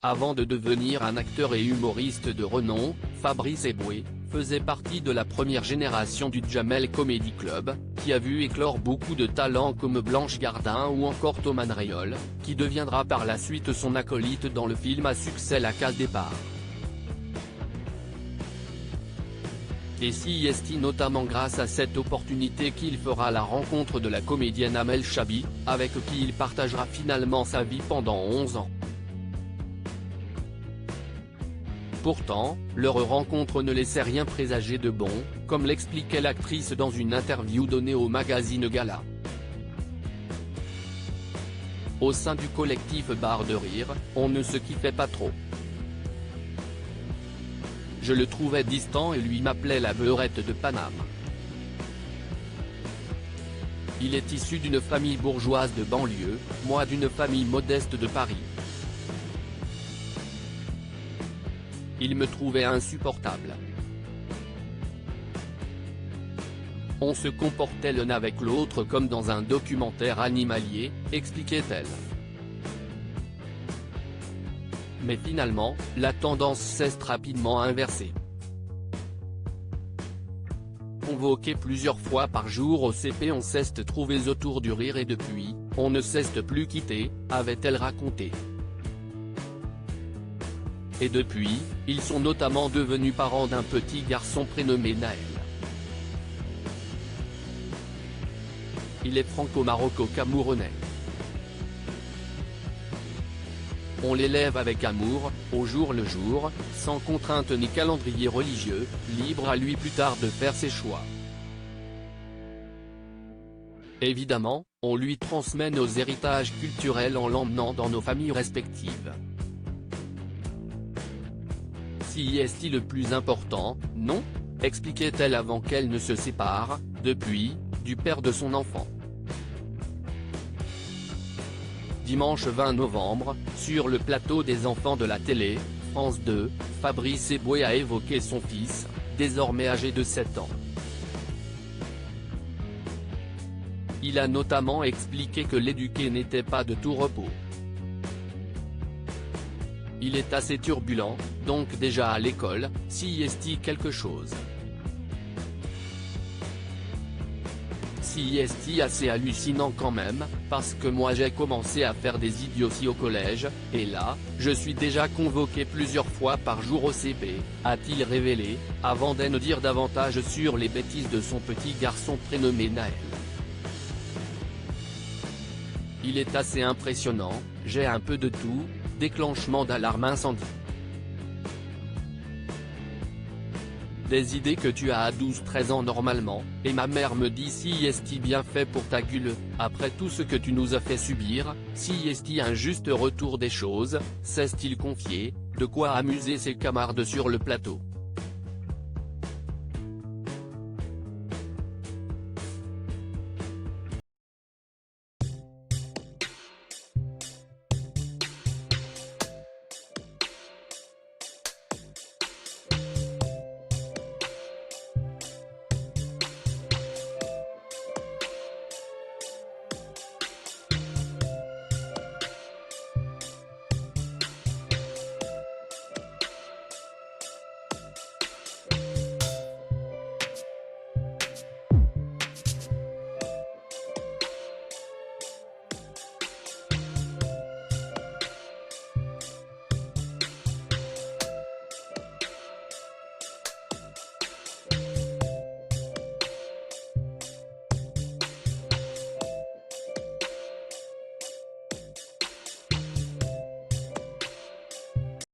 Avant de devenir un acteur et humoriste de renom, Fabrice Eboué faisait partie de la première génération du Jamel Comedy Club, qui a vu éclore beaucoup de talents comme Blanche Gardin ou encore Thomas Rayol, qui deviendra par la suite son acolyte dans le film à succès La Case Départ. Et c'est notamment grâce à cette opportunité qu'il fera la rencontre de la comédienne Amel Chabi, avec qui il partagera finalement sa vie pendant 11 ans. Pourtant, leur rencontre ne laissait rien présager de bon, comme l'expliquait l'actrice dans une interview donnée au magazine Gala. Au sein du collectif Barre de Rire, on ne se kiffait pas trop. Je le trouvais distant et lui m'appelait la beurette de Paname. Il est issu d'une famille bourgeoise de banlieue, moi d'une famille modeste de Paris. Il me trouvait insupportable. On se comportait l'un avec l'autre comme dans un documentaire animalier, expliquait-elle. Mais finalement, la tendance s'est rapidement inversée. Convoqué plusieurs fois par jour au CP, on s'est trouvés autour du rire et depuis, on ne s'est plus quitté, avait-elle raconté. Et depuis, ils sont notamment devenus parents d'un petit garçon prénommé Naël. Il est franco-maroco-camerounais. On l'élève avec amour, au jour le jour, sans contrainte ni calendrier religieux, libre à lui plus tard de faire ses choix. Évidemment, on lui transmet nos héritages culturels en l'emmenant dans nos familles respectives. Si est le plus important, non, expliquait-elle avant qu'elle ne se sépare, depuis, du père de son enfant. Dimanche 20 novembre, sur le plateau des enfants de la télé, France 2, Fabrice Eboué a évoqué son fils, désormais âgé de 7 ans. Il a notamment expliqué que l'éduquer n'était pas de tout repos. Il est assez turbulent, donc déjà à l'école, si est quelque chose. Si est assez hallucinant quand même, parce que moi j'ai commencé à faire des idioties au collège, et là, je suis déjà convoqué plusieurs fois par jour au CP, a-t-il révélé, avant d'en dire davantage sur les bêtises de son petit garçon prénommé Naël. Il est assez impressionnant, j'ai un peu de tout. Déclenchement d'alarme incendie. Des idées que tu as à 12-13 ans normalement, et ma mère me dit si est bien fait pour ta gueule, après tout ce que tu nous as fait subir, si est un juste retour des choses, s'est-il confié, de quoi amuser ses camarades sur le plateau.